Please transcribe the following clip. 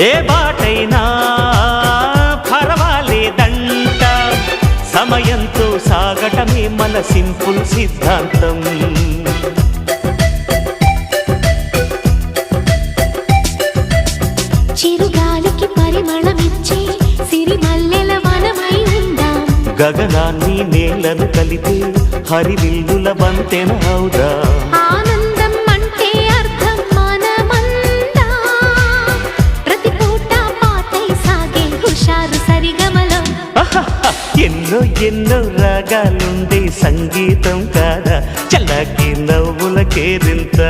ఏ బాటైనా పర్వాలేదంట, సమయంతో సాగటమే మన సింపుల్ సిద్ధాంతం. చిరుగాలికి పరిమళమిచ్చే సిరిమల్లెల వనమై ఉందాం, గగనాన్ని నేలను కలిపే హరివిల్లుల వంతెన అవుదాం. ఆనందం అంటే అర్థం మనమందా, ప్రతి పూట పాటై సాగే హుషారు సరిగమలో. ఎన్నో ఎన్నో రాగాలుండే సంగీతం కాదా, చల్లకి నవ్వుల కేరింత.